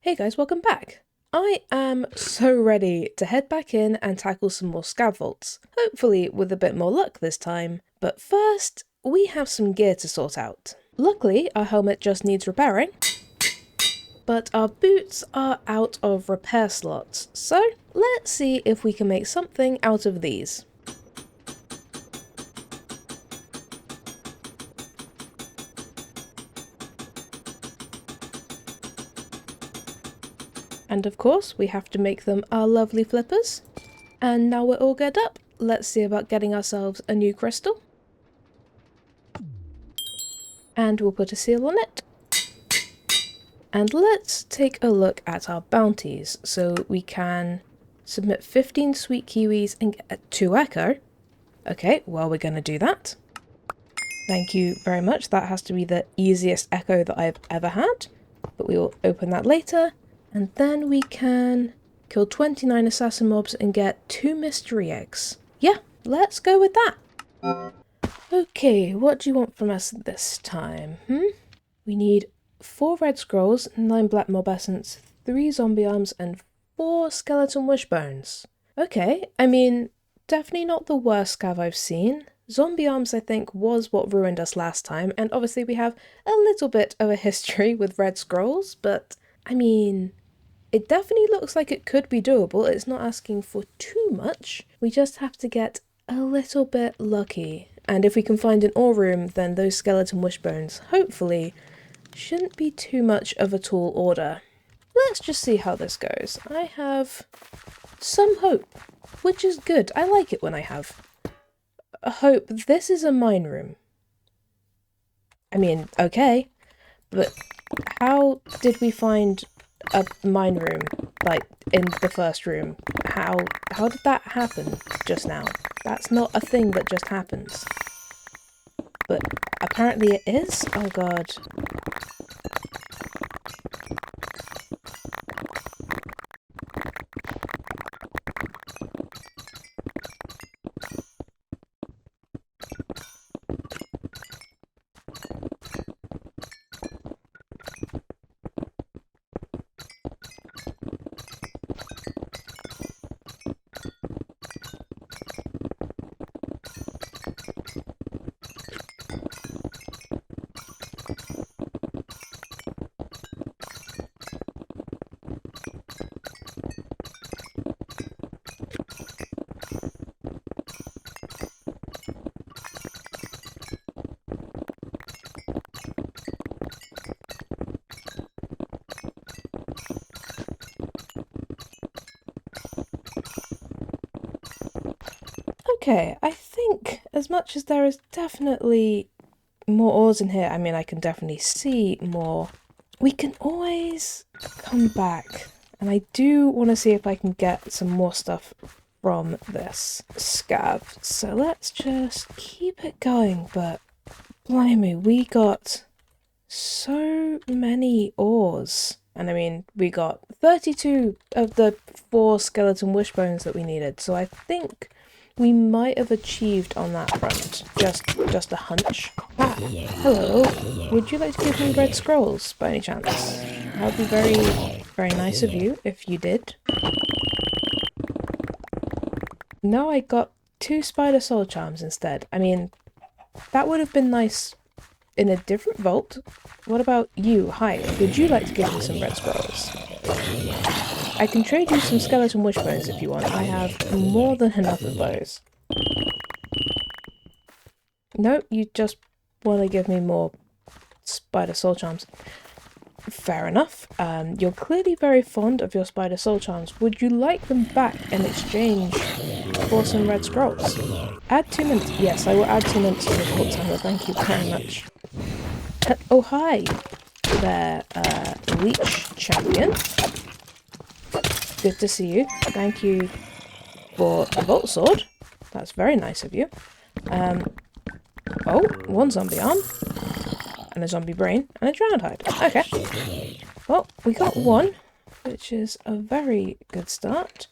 Hey guys, welcome back! I am so ready to head back in and tackle some more scav vaults, hopefully with a bit more luck this time. But first, we have some gear to sort out. Luckily, our helmet just needs repairing, but our boots are out of repair slots, so let's see if we can make something out of these. And of course, we have to make them our lovely flippers. And now we're all geared up, let's see about getting ourselves a new crystal. And we'll put a seal on it. And let's take a look at our bounties. So we can submit 15 sweet kiwis and get 2 echo. Okay, well, we're going to do that. Thank you very much. That has to be the easiest echo that I've ever had. But we will open that later. And then we can kill 29 assassin mobs and get 2 mystery eggs. Yeah, let's go with that. Okay, what do you want from us this time? We need 4 red scrolls, 9 black mob essence, 3 zombie arms, and 4 skeleton wishbones. Okay, I mean, definitely not the worst scav I've seen. Zombie arms, I think, was what ruined us last time, and obviously we have a little bit of a history with red scrolls, but, I mean, it definitely looks like it could be doable. It's not asking for too much. We just have to get a little bit lucky. And if we can find an ore room, then those skeleton wishbones, hopefully, shouldn't be too much of a tall order. Let's just see how this goes. I have some hope, which is good. I like it when I have a hope. This is a mine room. I mean, okay, but how did we find a mine room, like, in the first room? How did that happen just now? That's not a thing that just happens. But apparently it is? Oh god. Okay, I think as much as there is definitely more ores in here, I mean, I can definitely see more, we can always come back. And I do want to see if I can get some more stuff from this scav. So let's just keep it going, but blimey, we got so many ores. And I mean, we got 32 of the 4 skeleton wishbones that we needed, so I think we might have achieved on that front. Just a hunch. Ah, hello. Would you like to give me red scrolls by any chance? That would be very nice of you if you did. No, I got 2 spider soul charms instead. I mean, that would have been nice in a different vault. What about you? Hi, would you like to give me some red scrolls? I can trade you some skeleton wishbones if you want. I have more than enough of those. No, you just want to give me more spider soul charms. Fair enough. You're clearly very fond of your spider soul charms. Would you like them back in exchange for some red scrolls? Add 2 minutes. Yes, I will add 2 minutes to the vault timer. Thank you very much. Oh, hi there, Leech Champion. Good to see you. Thank you for the Vault Sword. That's very nice of you. Oh, 1 zombie arm. And a zombie brain. And a drowned hide. Okay. Well, we got 1, which is a very good start.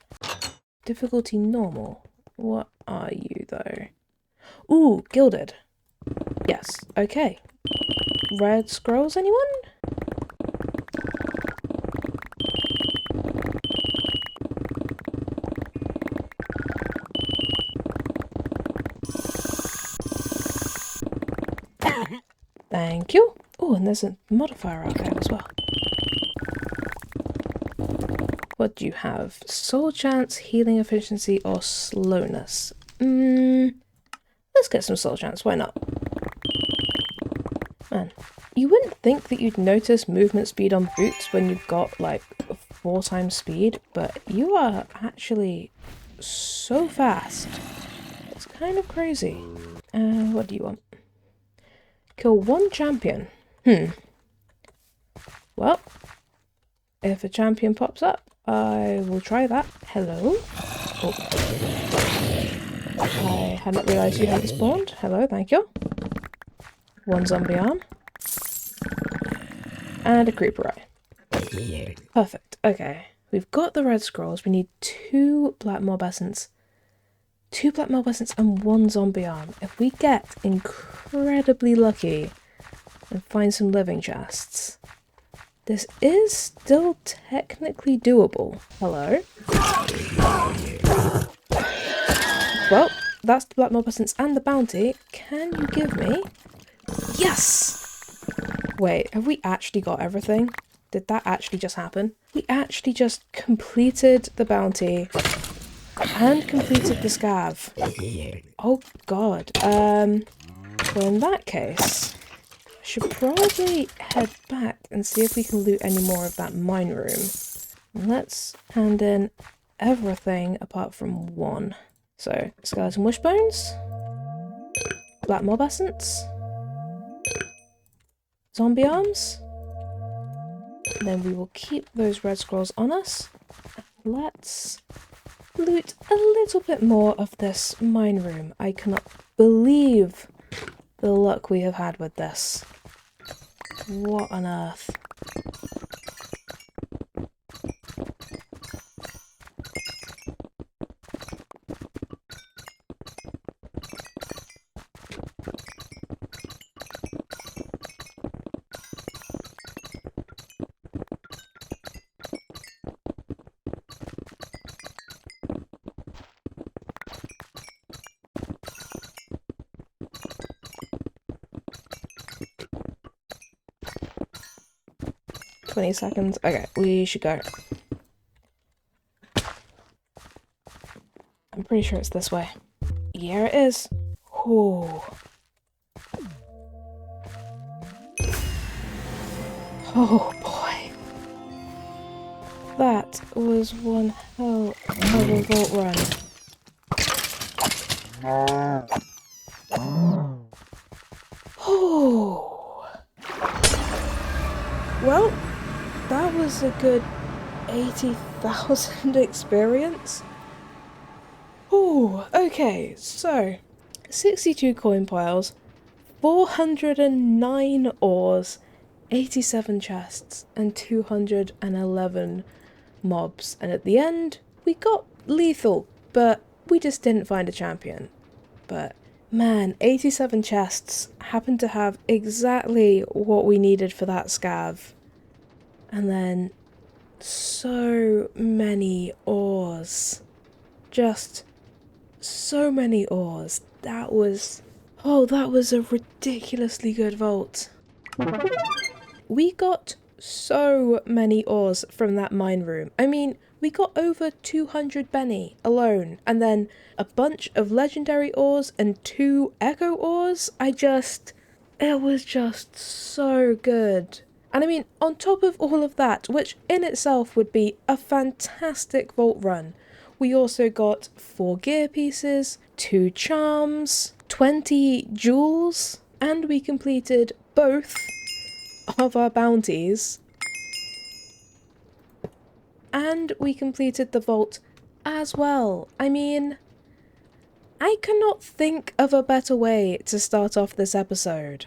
Difficulty normal. What are you, though? Ooh, gilded. Yes, okay. Red scrolls, anyone? Thank you. Oh, and there's a modifier out there as well. What do you have? Soul chance, healing efficiency, or slowness? Let's get some soul chance, why not? Man, you wouldn't think that you'd notice movement speed on boots when you've got like 4 times speed, but you are actually so fast. It's kind of crazy. What do you want? Kill 1 champion. Well, if a champion pops up, I will try that. Hello? Oh. I had not realised you hadn't spawned. Hello, thank you. 1 zombie arm. And a creeper eye. Perfect. Okay. We've got the red scrolls. We need 2 black mob essence. 2 black mob essence and 1 zombie arm. If we get incredibly lucky and find some living chests, this is still technically doable. Hello? Well, that's the black mob essence and the bounty. Can you give me... Yes! Wait, have we actually got everything? Did that actually just happen? We actually just completed the bounty and completed the scav. Oh god. Well, in that case, I should probably head back and see if we can loot any more of that mine room. Let's hand in everything apart from 1. So, skeleton wishbones, black mob essence, zombie arms, and then we will keep those red scrolls on us. Let's loot a little bit more of this mine room. I cannot believe the luck we have had with this. What on earth? Seconds. Okay, we should go. I'm pretty sure it's this way. Yeah, it is. Ooh. Oh boy. That was one hell of a vault run. Oh. Well, that was a good 80,000 experience. Oh, okay, so 62 coin piles, 409 ores, 87 chests, and 211 mobs. And at the end, we got lethal, but we just didn't find a champion. But man, 87 chests happened to have exactly what we needed for that scav. And then so many ores. Just so many ores. That was a ridiculously good vault. We got so many ores from that mine room. I mean, we got over 200 Benny alone, and then a bunch of legendary ores and 2 echo ores. It was just so good. And I mean, on top of all of that, which in itself would be a fantastic vault run, we also got 4 gear pieces, 2 charms, 20 jewels, and we completed both of our bounties. And we completed the vault as well. I mean, I cannot think of a better way to start off this episode.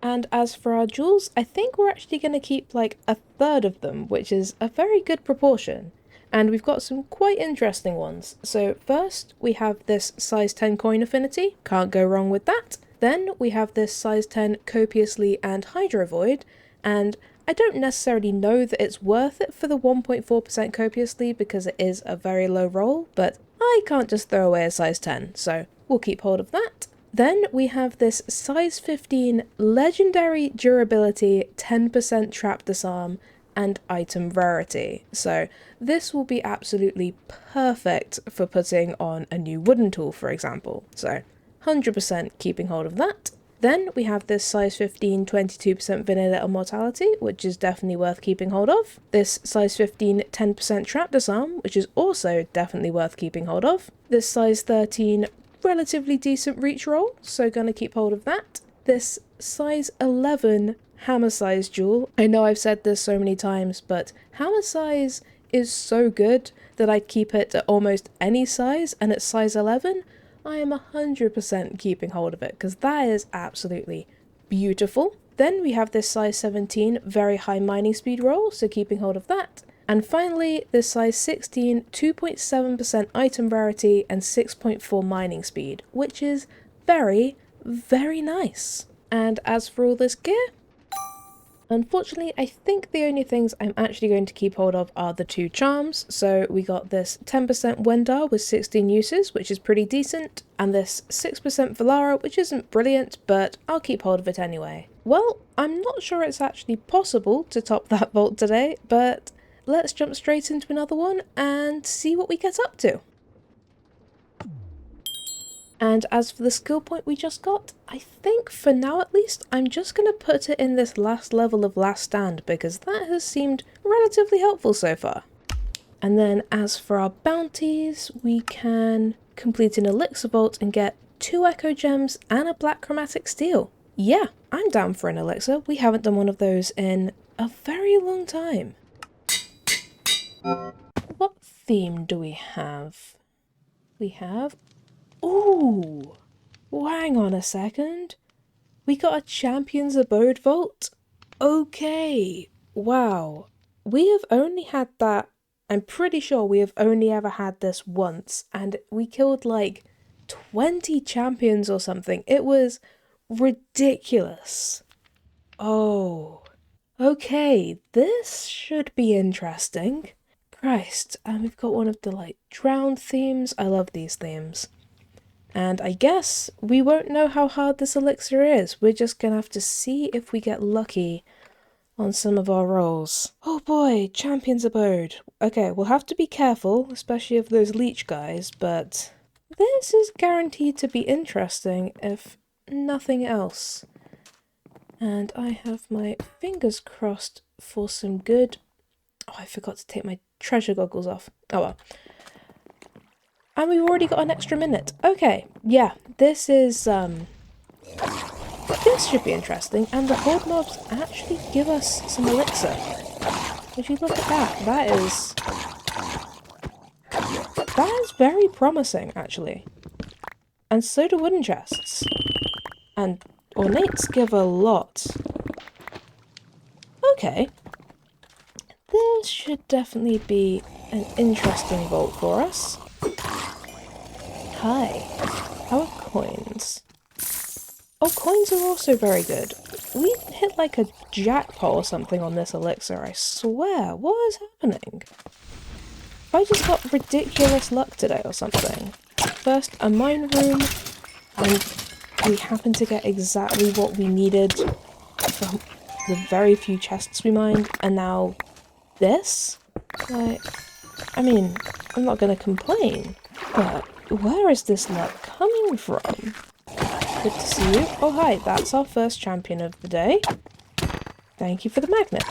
And as for our jewels, I think we're actually going to keep like 1/3 of them, which is a very good proportion. And we've got some quite interesting ones. So first, we have this size 10 coin affinity. Can't go wrong with that. Then we have this size 10 copiously and hydro void. And I don't necessarily know that it's worth it for the 1.4% copiously because it is a very low roll, but I can't just throw away a size 10, so we'll keep hold of that. Then we have this size 15 legendary durability, 10% trap disarm, and item rarity. So this will be absolutely perfect for putting on a new wooden tool, for example. So 100% keeping hold of that. Then we have this size 15 22% vanilla immortality, which is definitely worth keeping hold of. This size 15 10% trap disarm, which is also definitely worth keeping hold of. This size 13 relatively decent reach roll, so gonna keep hold of that. This size 11 hammer size jewel. I know I've said this so many times, but hammer size is so good that I'd keep it at almost any size, and at size 11, I am 100% keeping hold of it, because that is absolutely beautiful. Then we have this size 17 very high mining speed roll, so keeping hold of that. And finally, this size 16 2.7% item rarity and 6.4 mining speed, which is very, very nice. And as for all this gear, unfortunately, I think the only things I'm actually going to keep hold of are the 2 charms. So we got this 10% Wendar with 16 uses, which is pretty decent, and this 6% Valara, which isn't brilliant, but I'll keep hold of it anyway. Well, I'm not sure it's actually possible to top that vault today, but let's jump straight into another one and see what we get up to. And as for the skill point we just got, I think for now at least, I'm just going to put it in this last level of Last Stand because that has seemed relatively helpful so far. And then as for our bounties, we can complete an elixir vault and get 2 echo gems and a black chromatic steel. Yeah, I'm down for an elixir. We haven't done one of those in a very long time. What theme do we have? We have... Ooh! Hang on a second. We got a Champion's Abode vault? Okay. Wow. We have only had that... I'm pretty sure we have only ever had this once, and we killed like 20 champions or something. It was ridiculous. Oh. Okay, this should be interesting. Christ, and we've got one of the like drowned themes. I love these themes. And I guess we won't know how hard this elixir is. We're just gonna have to see if we get lucky on some of our rolls. Oh boy, Champion's Abode. Okay, we'll have to be careful, especially of those leech guys, but this is guaranteed to be interesting if nothing else. And I have my fingers crossed for some good... Oh, I forgot to take my treasure goggles off. Oh well. And we've already got an extra minute. Okay, yeah, this is, this should be interesting, and the horde mobs actually give us some elixir. If you look at that, that is very promising, actually. And so do wooden chests. And ornates give a lot. Okay. This should definitely be an interesting vault for us. Hi. How are coins? Oh, coins are also very good. We hit like a jackpot or something on this elixir, I swear. What is happening? I just got ridiculous luck today or something. First, a mine room, and we happened to get exactly what we needed from the very few chests we mined, and now this? Like, I mean, I'm not gonna complain, but where is this luck coming from? Good to see you. Oh hi, that's our first champion of the day. Thank you for the magnet.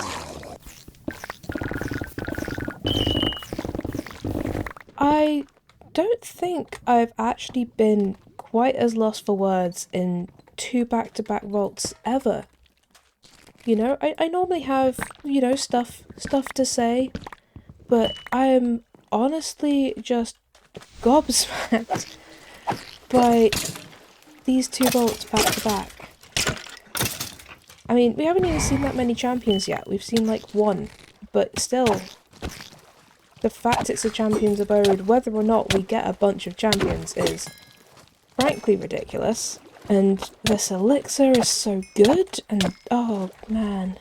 I don't think I've actually been quite as lost for words in 2 back-to-back vaults ever. You know, I normally have, you know, stuff to say, but I am honestly just gobsmacked by these 2 vaults back to back. I mean, we haven't even seen that many champions yet. We've seen like 1, but still, the fact it's a Champion's Abode, whether or not we get a bunch of champions, is frankly ridiculous. And this elixir is so good, and oh man.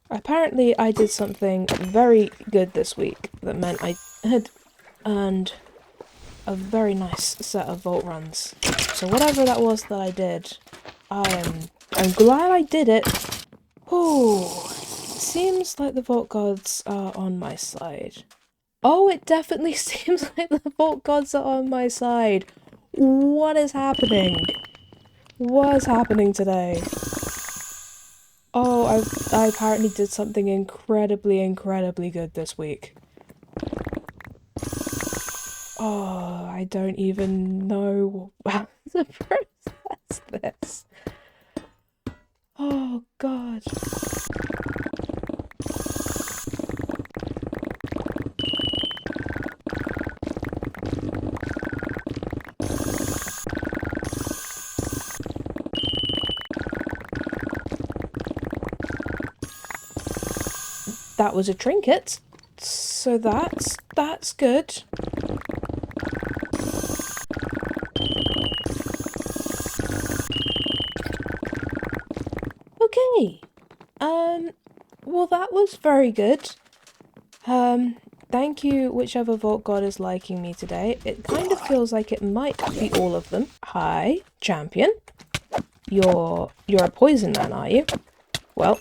Apparently I did something very good this week that meant I had earned a very nice set of vault runs. So whatever that was that I did, I'm glad I did it. Oh, it seems like the Vault Gods are on my side. Oh, it definitely seems like the Vault Gods are on my side. What is happening? What is happening today? Oh, I apparently did something incredibly good this week. Oh, I don't even know how to process this. Oh, God. That was a trinket, so that's good. Okay, well that was very good. Thank you whichever Vault God is liking me today. It kind of feels like it might be all of them. Hi, champion. You're a poison man, are you? Well,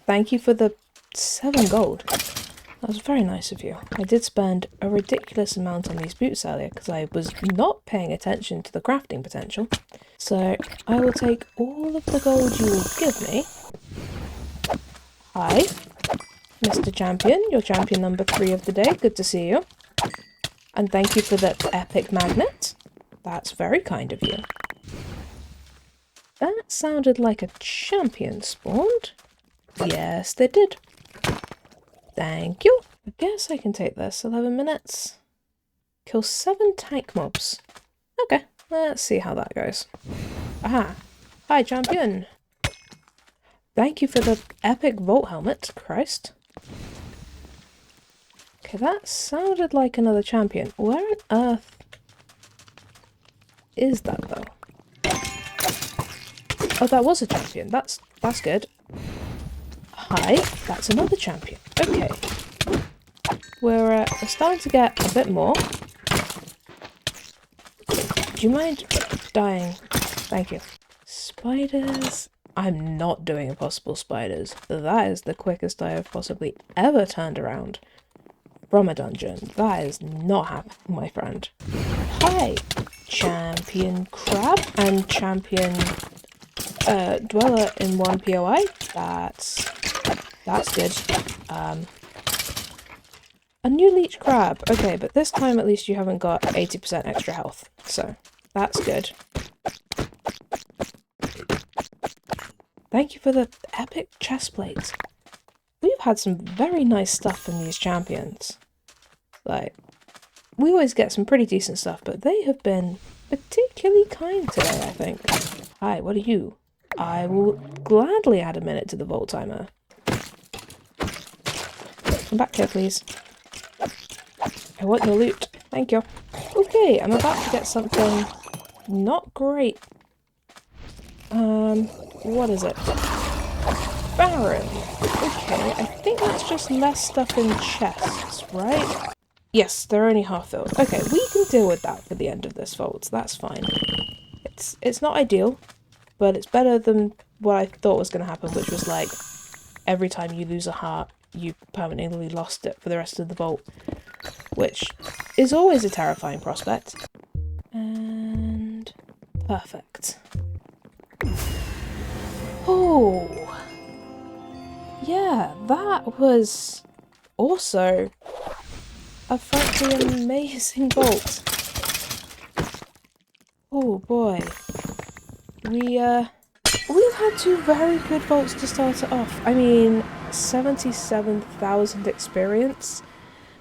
thank you for the 7 gold. That was very nice of you. I did spend a ridiculous amount on these boots earlier because I was not paying attention to the crafting potential. So I will take all of the gold you will give me. Hi, Mr. Champion. You're champion number 3 of the day. Good to see you. And thank you for the epic magnet. That's very kind of you. That sounded like a champion spawned. Yes, they did. Thank you. I guess I can take this. 11 minutes. Kill 7 tank mobs. Okay, let's see how that goes. Aha. Hi, champion. Thank you for the epic vault helmet. Christ. Okay, that sounded like another champion. Where on earth is that, though? Oh, that was a champion. That's good. Hi, that's another champion. Okay. We're starting to get a bit more. Do you mind dying? Thank you. Spiders. I'm not doing impossible spiders. That is the quickest I have possibly ever turned around from a dungeon. That is not happening, my friend. Hi, champion crab and champion dweller in 1 POI. That's good. A new leech crab. Okay, but this time at least you haven't got 80% extra health. So, that's good. Thank you for the epic chest plate. We've had some very nice stuff from these champions. Like, we always get some pretty decent stuff, but they have been particularly kind today, I think. Hi, what are you? I will gladly add a minute to the vault timer. Come back here, please. I want your loot. Thank you. Okay, I'm about to get something not great. What is it? Baron. Okay, I think that's just less stuff in chests, right? Yes, they're only half filled. Okay, we can deal with that for the end of this vault. That's fine. It's not ideal, but it's better than what I thought was going to happen, which was like every time you lose a heart, you permanently lost it for the rest of the vault, which is always a terrifying prospect. And perfect. Oh, yeah, that was also a frankly amazing vault. Oh boy, we've had 2 very good vaults to start it off. I mean, 77,000 experience.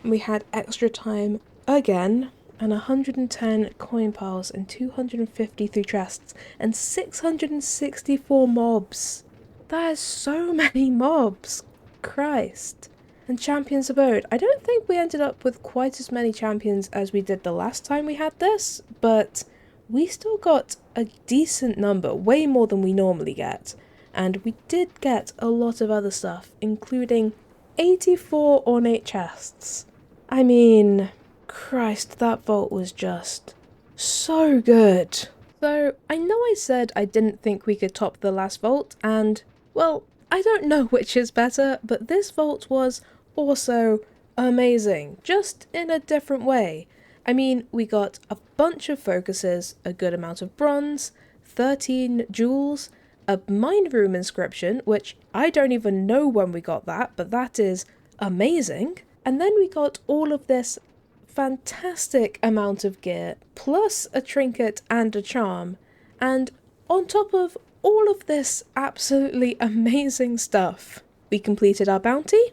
We had extra time again, and 110 coin piles and 253 chests and 664 mobs. That is so many mobs. Christ. And Champions Abode. I don't think we ended up with quite as many champions as we did the last time we had this, but we still got a decent number, way more than we normally get. And we did get a lot of other stuff, including 84 ornate chests. I mean, Christ, that vault was just so good. So, I know I said I didn't think we could top the last vault, and, well, I don't know which is better, but this vault was also amazing, just in a different way. I mean, we got a bunch of focuses, a good amount of bronze, 13 jewels, a mind room inscription, which I don't even know when we got that, but that is amazing. And then we got all of this fantastic amount of gear, plus a trinket and a charm. And on top of all of this absolutely amazing stuff, we completed our bounty,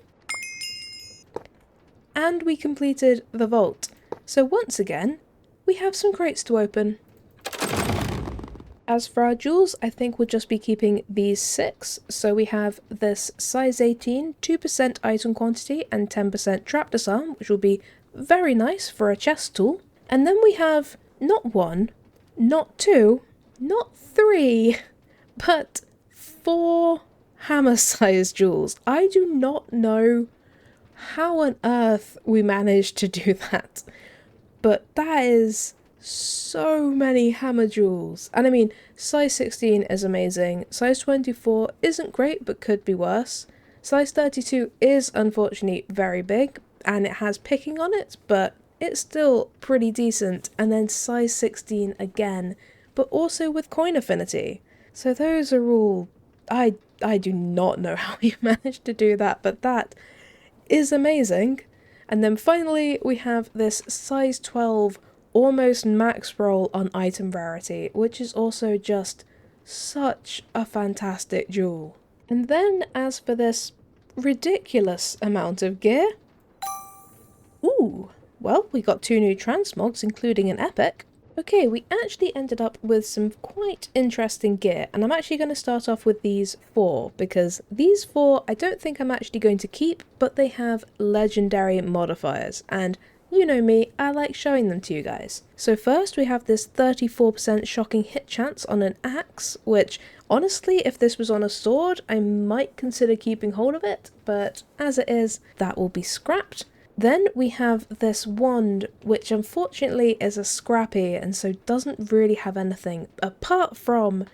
and we completed the vault. So once again, we have some crates to open. As for our jewels, I think we'll just be keeping these 6. So we have this size 18, 2% item quantity and 10% trap disarm, which will be very nice for a chest tool. And then we have not 1, not 2, not 3, but 4 hammer-sized jewels. I do not know how on earth we managed to do that, but that is so many hammer jewels. And I mean, size 16 is amazing, size 24 isn't great but could be worse, size 32 is unfortunately very big and it has picking on it, but it's still pretty decent, and then size 16 again, but also with coin affinity. So those are all, I do not know how you managed to do that, but that is amazing. And then finally we have this size 12 almost max roll on item rarity, which is also just such a fantastic jewel. And then as for this ridiculous amount of gear, ooh, well, we got 2 new transmogs, including an epic. Okay, we actually ended up with some quite interesting gear, and I'm actually going to start off with these 4, because these 4 I don't think I'm actually going to keep, but they have legendary modifiers, and you know me, I like showing them to you guys. So first we have this 34% shocking hit chance on an axe, which honestly, if this was on a sword, I might consider keeping hold of it, but as it is, that will be scrapped. Then we have this wand, which unfortunately is a scrappy and so doesn't really have anything apart from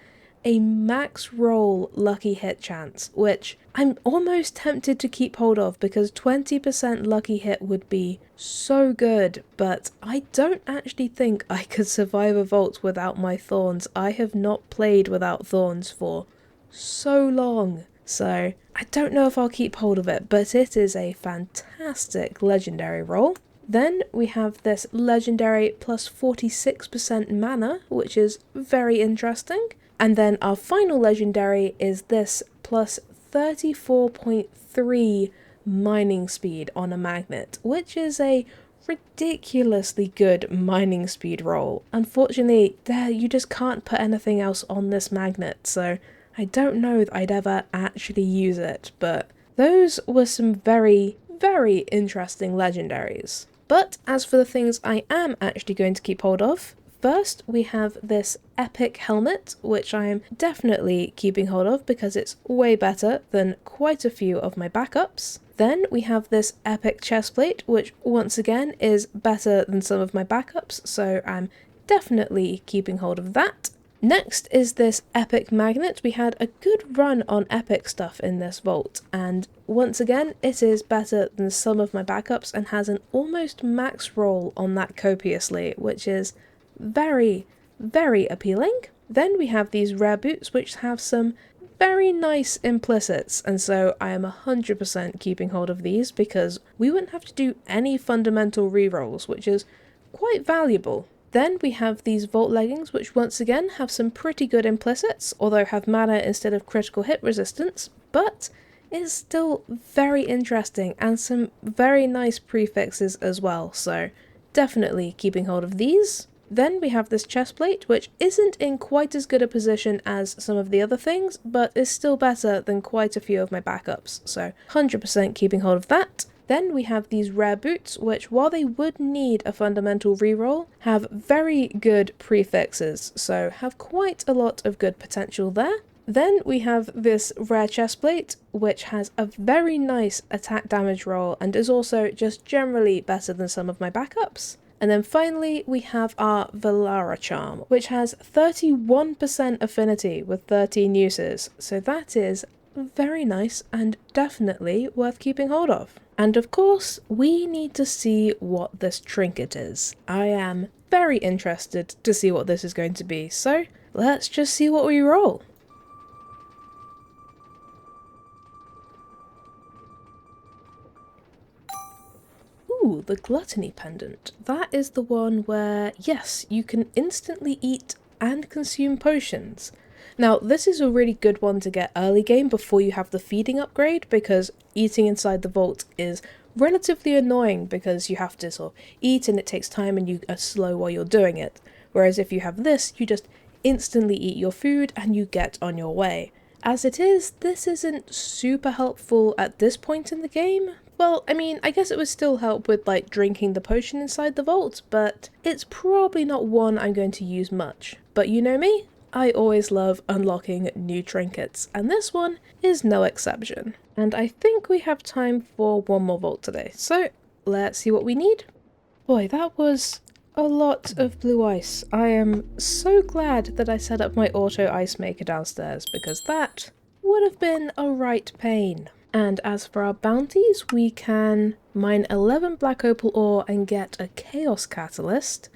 a max roll lucky hit chance, which I'm almost tempted to keep hold of because 20% lucky hit would be so good, but I don't actually think I could survive a vault without my thorns. I have not played without thorns for so long. So I don't know if I'll keep hold of it, but it is a fantastic legendary roll. Then we have this legendary plus 46% mana, which is very interesting. And then our final legendary is this plus 34.3 mining speed on a magnet, which is a ridiculously good mining speed roll. Unfortunately, you just can't put anything else on this magnet, so I don't know that I'd ever actually use it, but those were some very, very interesting legendaries. But as for the things I am actually going to keep hold of, first we have this epic helmet, which I am definitely keeping hold of because it's way better than quite a few of my backups. Then we have this epic chestplate, which once again is better than some of my backups, so I'm definitely keeping hold of that. Next is this epic magnet. We had a good run on epic stuff in this vault, and once again it is better than some of my backups and has an almost max roll on that copiously, which is very, very appealing. Then we have these rare boots which have some very nice implicits, and so I am 100% keeping hold of these because we wouldn't have to do any fundamental rerolls, which is quite valuable. Then we have these vault leggings, which once again have some pretty good implicits, although have mana instead of critical hit resistance, but it's still very interesting and some very nice prefixes as well, so definitely keeping hold of these. Then we have this chestplate, which isn't in quite as good a position as some of the other things, but is still better than quite a few of my backups, so 100% keeping hold of that. Then we have these rare boots, which while they would need a fundamental reroll, have very good prefixes, so have quite a lot of good potential there. Then we have this rare chestplate, which has a very nice attack damage roll and is also just generally better than some of my backups. And then finally, we have our Velara charm, which has 31% affinity with 13 uses. So that is very nice and definitely worth keeping hold of. And of course, we need to see what this trinket is. I am very interested to see what this is going to be, so let's just see what we roll. Ooh, the Gluttony Pendant. That is the one where, yes, you can instantly eat and consume potions. Now, this is a really good one to get early game before you have the feeding upgrade, because eating inside the vault is relatively annoying because you have to sort of eat and it takes time and you are slow while you're doing it. Whereas if you have this, you just instantly eat your food and you get on your way. As it is, this isn't super helpful at this point in the game. Well, I mean, I guess it would still help with like drinking the potion inside the vault, but it's probably not one I'm going to use much. But you know me, I always love unlocking new trinkets, and this one is no exception. And I think we have time for one more vault today, so let's see what we need. Boy, that was a lot of blue ice. I am so glad that I set up my auto ice maker downstairs, because that would have been a right pain. And as for our bounties, we can mine 11 black opal ore and get a chaos catalyst.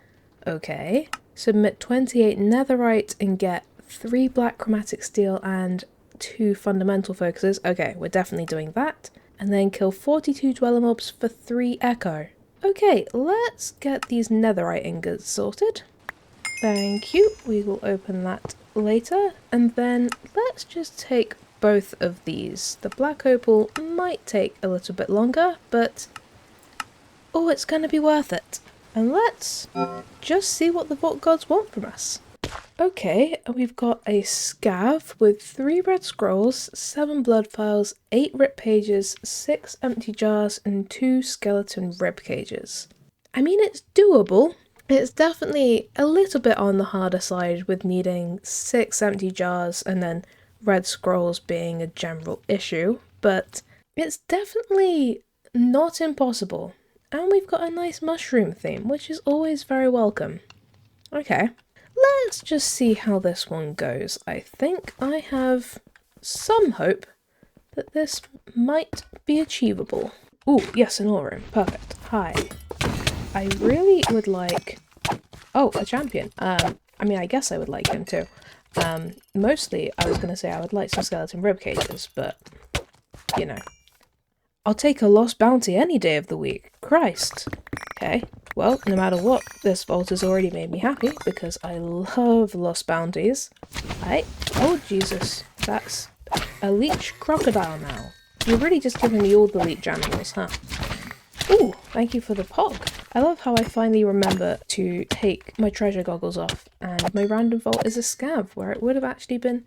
Okay. Submit 28 netherite and get 3 black chromatic steel and 2 fundamental focuses. Okay, we're definitely doing that. And then kill 42 dweller mobs for 3 echo. Okay, let's get these netherite ingots sorted. Thank you. We will open that later. And then let's just take both of these. The black opal might take a little bit longer, but oh, it's going to be worth it. And let's just see what the Vault Gods want from us. Okay, we've got a scav with 3 red scrolls, 7 blood files, 8 rip pages, 6 empty jars, and 2 skeleton rib cages. I mean, it's doable. It's definitely a little bit on the harder side with needing 6 empty jars and then red scrolls being a general issue, but it's definitely not impossible. And we've got a nice mushroom theme, which is always very welcome. Okay, let's just see how this one goes. I think I have some hope that this might be achievable. Ooh, yes, an ore room. Perfect. Hi. I really would like... Oh, a champion. I mean, I guess I would like him too. Mostly, I was going to say I would like some skeleton rib cages, but, you know. I'll take a lost bounty any day of the week. Christ. Okay, well, no matter what, this vault has already made me happy, because I love lost bounties. Oh, Jesus. That's a leech crocodile now. You're really just giving me all the leech animals, huh? Ooh, thank you for the pog. I love how I finally remember to take my treasure goggles off, and my random vault is a scav, where it would have actually been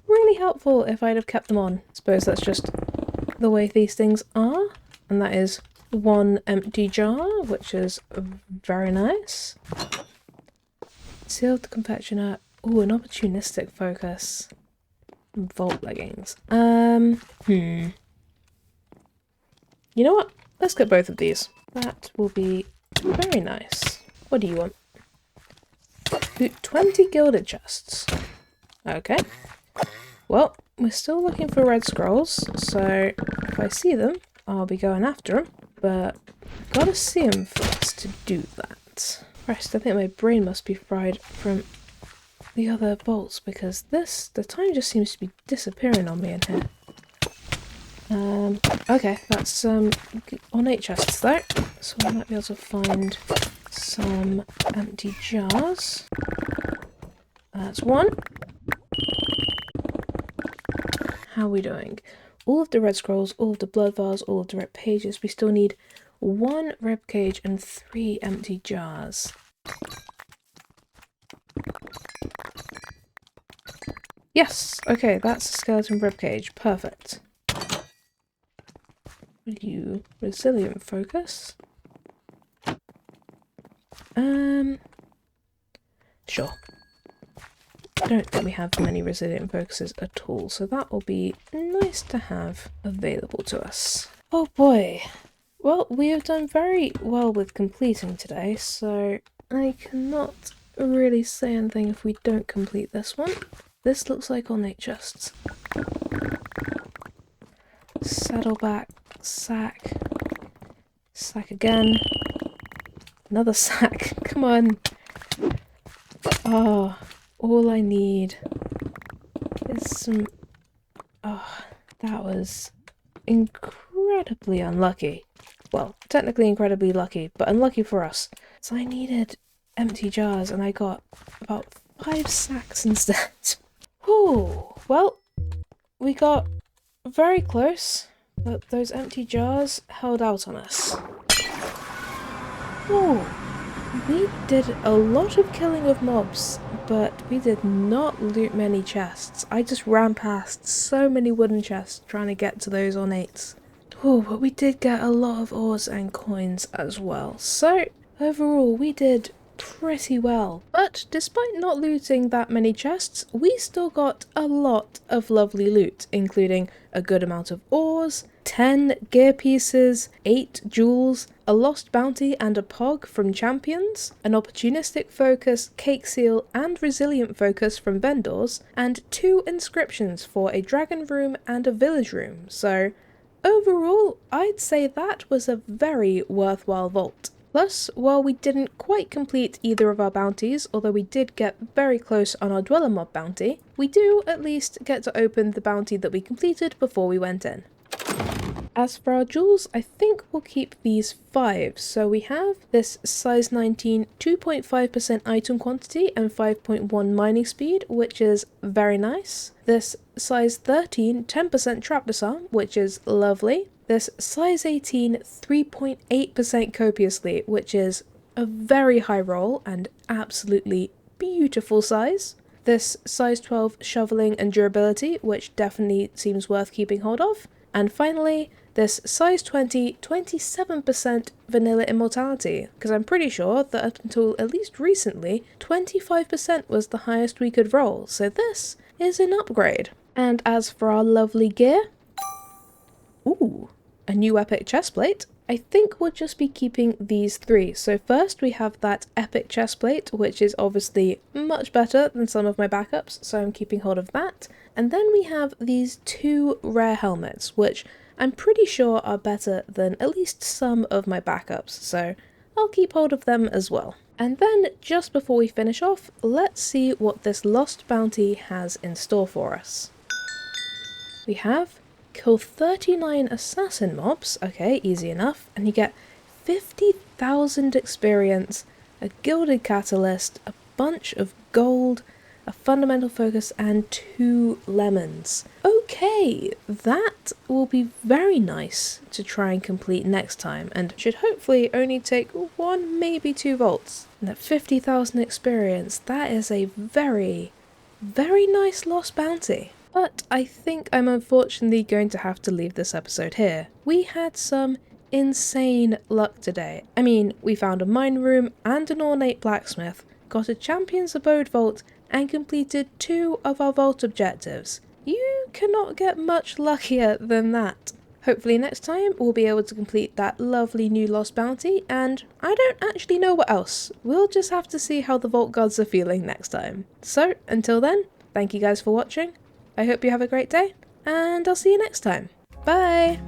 really helpful if I'd have kept them on. I suppose that's just the way these things are, and that is 1 empty jar, which is very nice. Sealed confectioner. Ooh, an opportunistic focus. Vault leggings. You know what? Let's get both of these. That will be very nice. What do you want? 20 gilded chests. Okay. Well, we're still looking for red scrolls, so if I see them, I'll be going after them, but I've got to see them first to do that. Christ, I think my brain must be fried from the other bolts, because the time just seems to be disappearing on me in here. Okay, that's ornate chests though, so I might be able to find some empty jars. That's 1. How are we doing? All of the red scrolls, all of the blood vials, all of the red pages. We still need 1 rib cage and 3 empty jars. Yes! Okay, that's a skeleton rib cage. Perfect. Will you resilient focus? Sure. I don't think we have many resilient focuses at all, so that will be nice to have available to us. Oh boy. well, we have done very well with completing today, so I cannot really say anything if we don't complete this one. This looks like ornate chests. Saddleback, sack, sack again, another sack, come on. Oh, all I need is some... Oh, that was incredibly unlucky. Well, technically incredibly lucky, but unlucky for us. So I needed empty jars and I got about 5 sacks instead. Whew, well, we got very close, but those empty jars held out on us. Whoa, we did a lot of killing of mobs, but we did not loot many chests. I just ran past so many wooden chests trying to get to those ornates. Oh, but we did get a lot of ores and coins as well. So, overall, we did pretty well. But despite not looting that many chests, we still got a lot of lovely loot, including a good amount of ores, 10 gear pieces, 8 jewels, a lost bounty and a pog from champions, an opportunistic focus, cake seal and resilient focus from vendors, and 2 inscriptions for a dragon room and a village room. So overall, I'd say that was a very worthwhile vault. Plus, while we didn't quite complete either of our bounties, although we did get very close on our dweller mob bounty, we do at least get to open the bounty that we completed before we went in. As for our jewels, I think we'll keep these 5. So we have this size 19, 2.5% item quantity and 5.1 mining speed, which is very nice. This size 13, 10% trap disarm, which is lovely. This size 18, 3.8% copiously, which is a very high roll and absolutely beautiful size. This size 12 shoveling and durability, which definitely seems worth keeping hold of. And finally, this size 20, 27% vanilla immortality, because I'm pretty sure that up until at least recently, 25% was the highest we could roll, so this is an upgrade. And as for our lovely gear, ooh, a new epic chestplate. I think we'll just be keeping these 3. So first we have that epic chestplate, which is obviously much better than some of my backups, so I'm keeping hold of that. And then we have these 2 rare helmets, which I'm pretty sure are better than at least some of my backups, so I'll keep hold of them as well. And then, just before we finish off, let's see what this lost bounty has in store for us. We have kill 39 assassin mobs, okay, easy enough, and you get 50,000 experience, a gilded catalyst, a bunch of gold, a fundamental focus, and 2 lemons. Okay, that will be very nice to try and complete next time, and should hopefully only take 1, maybe 2 volts. And at 50,000 experience, that is a very, very nice lost bounty. But I think I'm unfortunately going to have to leave this episode here. We had some insane luck today. I mean, we found a mine room and an ornate blacksmith, got a champion's abode vault, and completed 2 of our vault objectives. You cannot get much luckier than that. Hopefully next time we'll be able to complete that lovely new lost bounty, and I don't actually know what else. We'll just have to see how the vault gods are feeling next time. So until then, thank you guys for watching. I hope you have a great day, and I'll see you next time. Bye!